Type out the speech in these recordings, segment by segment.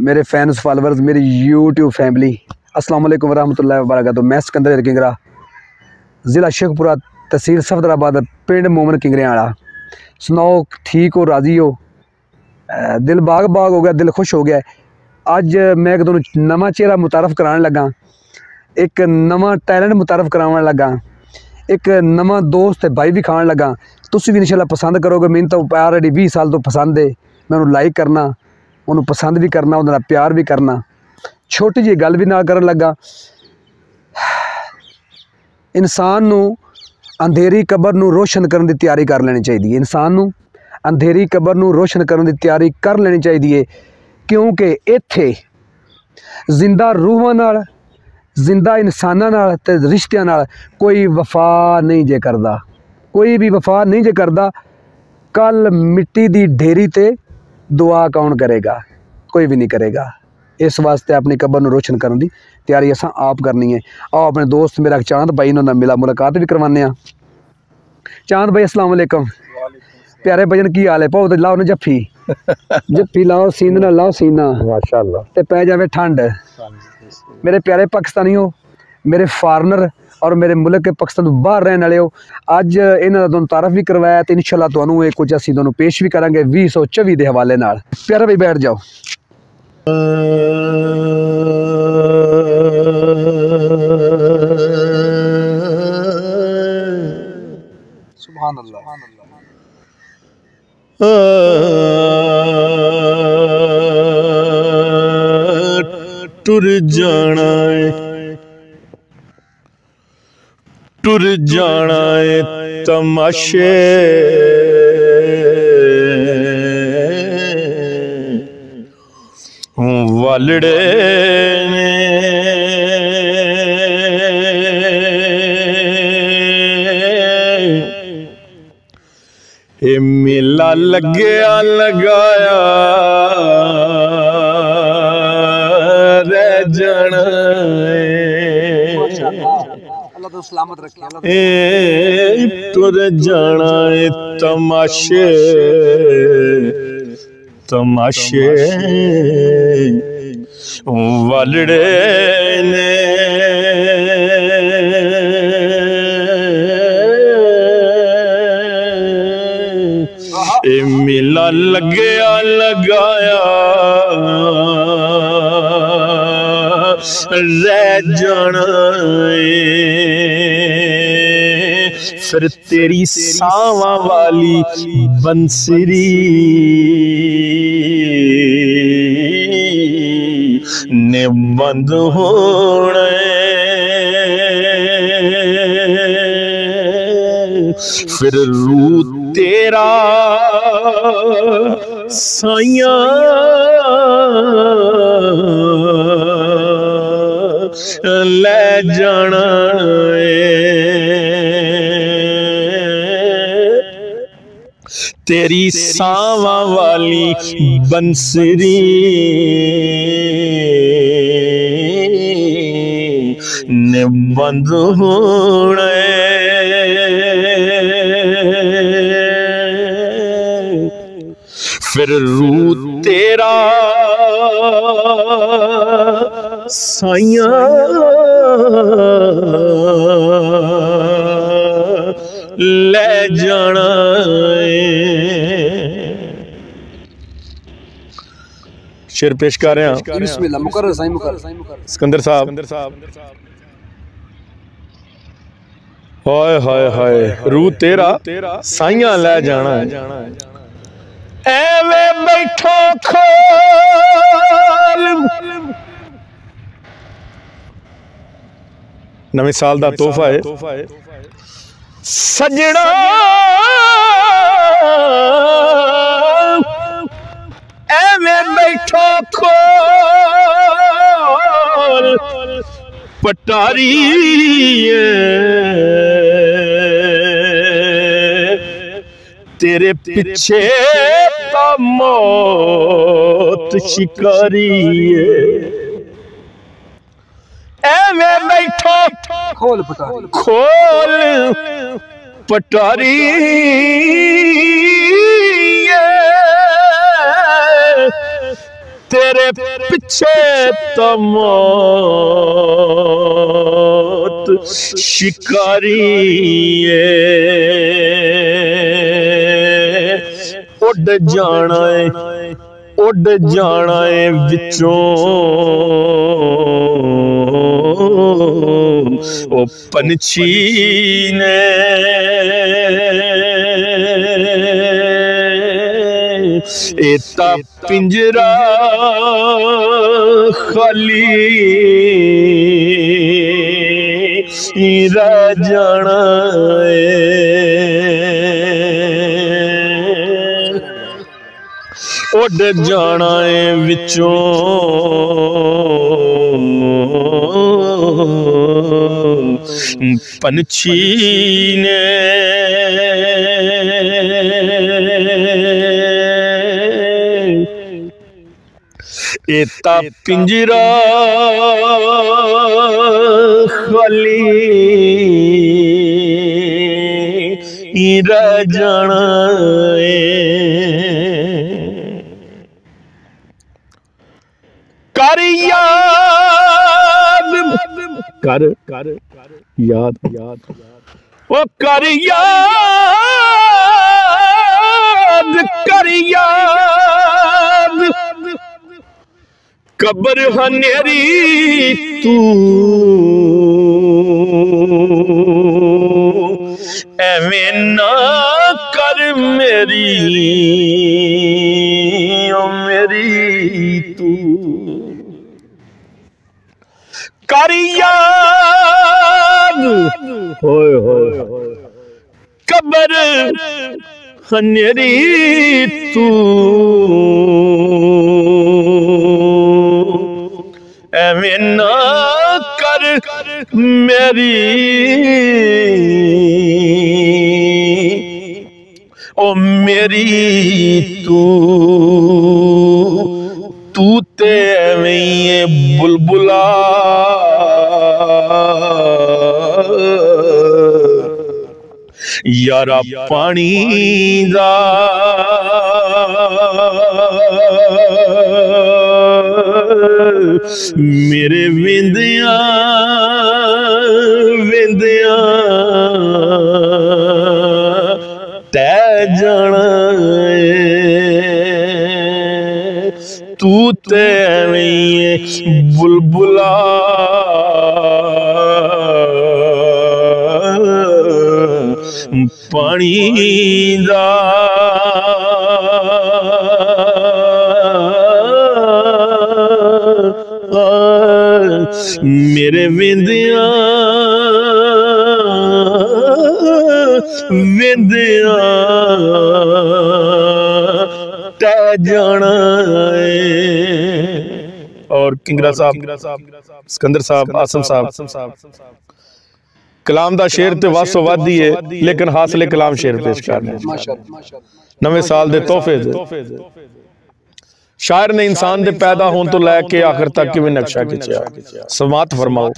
मेरे fans followers, मेरी YouTube family, अस्सलाम वालेकुम वरहमतुल्लाहि वबरकातुहू। मैं सिकंदर किंगरा, ज़िला शेखपुरा, तहसील सफदराबाद, पिंड मोमन किंगरियां वाला। सुनाओ ठीक हो, राजी हो? दिल बाग बाग हो गया, दिल खुश हो गया। अज मैं एक तुहानू नवा चेहरा मुतारफ़ कराने लगा, एक नवा टैलेंट मुतारफ़ कराने लगा, एक नवा दोस्त भाई भी खाने लगा। तुसी भी इंशाल्लाह पसंद करोगे। मैनू तो ऑलरेडी 20 साल तो पसंद है। मैं उन्होंने लाइक करना, उन्होंने पसंद भी करना, उन्होंने प्यार भी करना। छोटी जी गल भी ना कर लगा। इंसान नू अंधेरी कबर नू रोशन करने की तैयारी कर लेनी चाहिए। इंसान नू अंधेरी कबर नू रोशन करने की तैयारी कर लेनी चाहिए, क्योंकि इत्थे जिंदा रूहां नाल, जिंदा इंसानां नाल ते रिश्तियां नाल कोई वफा नहीं जे करदा, कोई भी वफा नहीं जे करदा। कल मिट्टी दी ढेरी ते दुआ कौन करेगा? कोई भी नहीं करेगा। इस वास्ते अपनी कबर नू रोशन करने की तैयारी असां आप करनी है। आओ अपने दोस्त मेरा चांद भाई इन्होंने मिला मुलाकात भी करवाने। चांद भाई अस्सलाम वालेकुम। प्यारे भजन की हाल है? पाओ तो लाओ ना जफ्फी जफ्फी लाओ, सीन ना लाओ सीना माशाअल्लाह, ते पै जावे ठंड। मेरे प्यारे पाकिस्तानियों, मेरे फॉरनर और मेरे मुल्क के पाकिस्तान तो बाहर रहने वाले हो, अज इन्होंने दोनों तारफ भी करवाया तो इंशाल्लाह तुहानू ये कुछ असीं दोनों पेश भी करांगे 2024 के हवाले नाल। प्यारे भाई बैठ जाओ। सुभान अल्लाह। टुर जाना है, टुर जाना है तमाशे वालड़े ने, ये मेला लग्या लगाया रह जाना अल्लाह तो सलामत रखे। टुर जाना है तमाशे तमाशे वालड़े ने, मेला लग्या लगाया रह जाना फिर तेरी सावां वाली बंसरी ने बंद होना, फिर रू तेरा साइया ले जाना तेरी सावां वाली बंसरी ने बंद होना, फिर रू तेरा साइया ले जाना। शेर पेश कर रहे हैं बिस्मिल्लाह। मुकर्रर साईं मुकर्रर। सिकंदर साहब। हाय हाय हाय, रू तेरा साइया ले जाना है, एवे बैठो खोल नवे साल दा तोहफा है सजना, एवे बैठो खोल पटारी तेरे पीछे तो मौत शिकारी एवे बैठो खोल पटारी, खोल पटारी तेरे तेरे पीछे तो मौत शिकारी उड़ जाना है, उड़ जाना है विचों ओ पंछी ने। एता पिंजरा खाली रह जाना है, उड़ जाना है विचों पंछी ने। एता पिंजरा खाली रह जाना है। कर याद कर याद ओ कर याद कब्र हनेरी तू एवें ना कर मेरी ओ मेरी तू। कर याद होय होय कब्र हनेरी तू एवें ना कर मेरी ओ मेरी तू। तू ते एवें बुलबुला यारा पानी दा मेरे विंदिया विंदिया तै जाना तू ते बुलबुला पानी दा मेरे विंदिया विंदिया तै जाना है। और किंगरा साहब, सिकंदर साहब, आसम साहब कलाम दा शेर ते वासो वादी है लेकिन हासिले कलाम शेर पेश करने नवे साल दे तोहफे शायर ने इंसान दे पैदा होने तो लैके आखिर तक किवें नक्शा खिंचिया समात फरमाओ।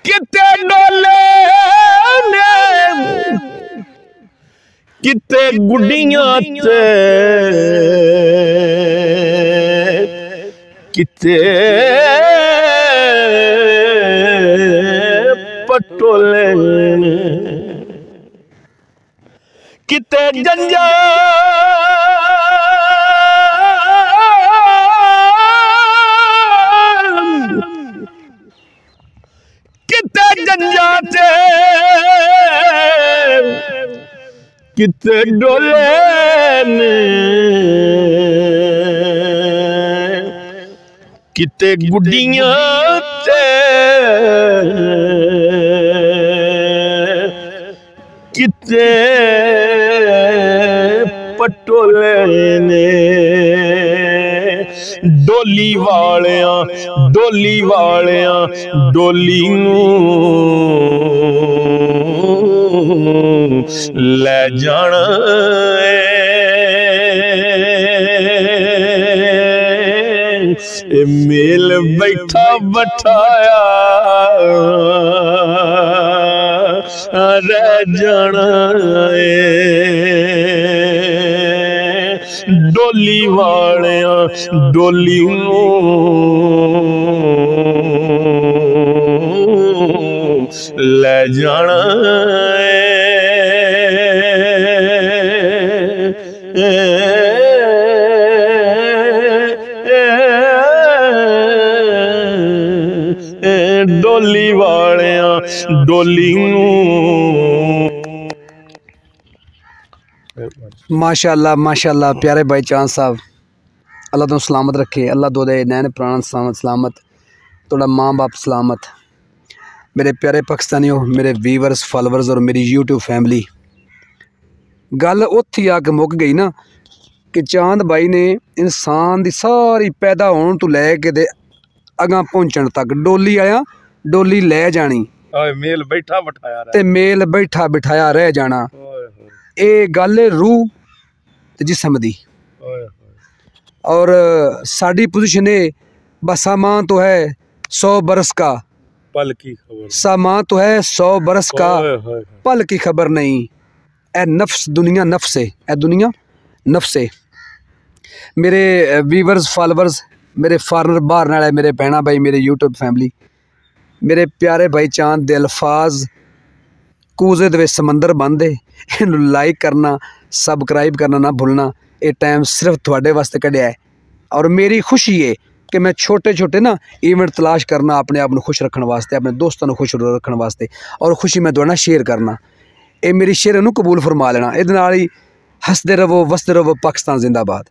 किते डोले ने किते गुड्डियां ते किते पटोले किते जंजा किते डोले ने किते गुड्डियां ते किते पटोले ने डोली वालियां डोली नूं ले जाना मेल बैठा बठाया रह जाना डोली वालियां डोली ले जाना डोली वालियां डोली माशाअल्लाह माशाअल्लाह प्यारे भाई चांद साहब अल्लाह तुम सलामत रखे अल्लाह दो दे नैन प्राण सलामत थोड़ा माँ बाप सलामत मेरे प्यारे पाकिस्तानियों मेरे व्यूवर्स फॉलोवर्स और मेरी यूट्यूब फैमिली गल उत्थे आके मुक गई ना कि चांद भाई ने इंसान की सारी पैदा होने तो लैके ते अगां पहुँचण तक डोली आया डोली ले जानी मेल बैठा बिठाया ते मेल बैठा बिठाया रह जाना ये गल रूह ते जिस्म दी और साड़ी पोजीशन है बस सामान तो है 100 बरस का पल की खबर सामान तो है 100 बरस का पल की खबर नहीं ए नफ्स दुनिया नफ्स है ए दुनिया नफ्स है मेरे व्यूवर्स फॉलोवर्स मेरे फॉरनर बाहर नाले मेरे भैणा भाई मेरे यूट्यूब फैमिली मेरे प्यारे भाई चांद दे अल्फाज कूजे दे समंदर बनदे इनू लाइक करना सबसक्राइब करना ना भूलना ये टाइम सिर्फ थोड़े वास्ते कढ़िया है और मेरी खुशी है कि मैं छोटे छोटे ना इवेंट तलाश करना अपने आप को खुश रखने वास्ते अपने दोस्तों को खुश रखने वास्ते और खुशी मैं थोड़ा शेयर करना ये मेरी शेयर नू कबूल फरमा लेना ये हंसते रहो वसते रहो पाकिस्तान जिंदाबाद।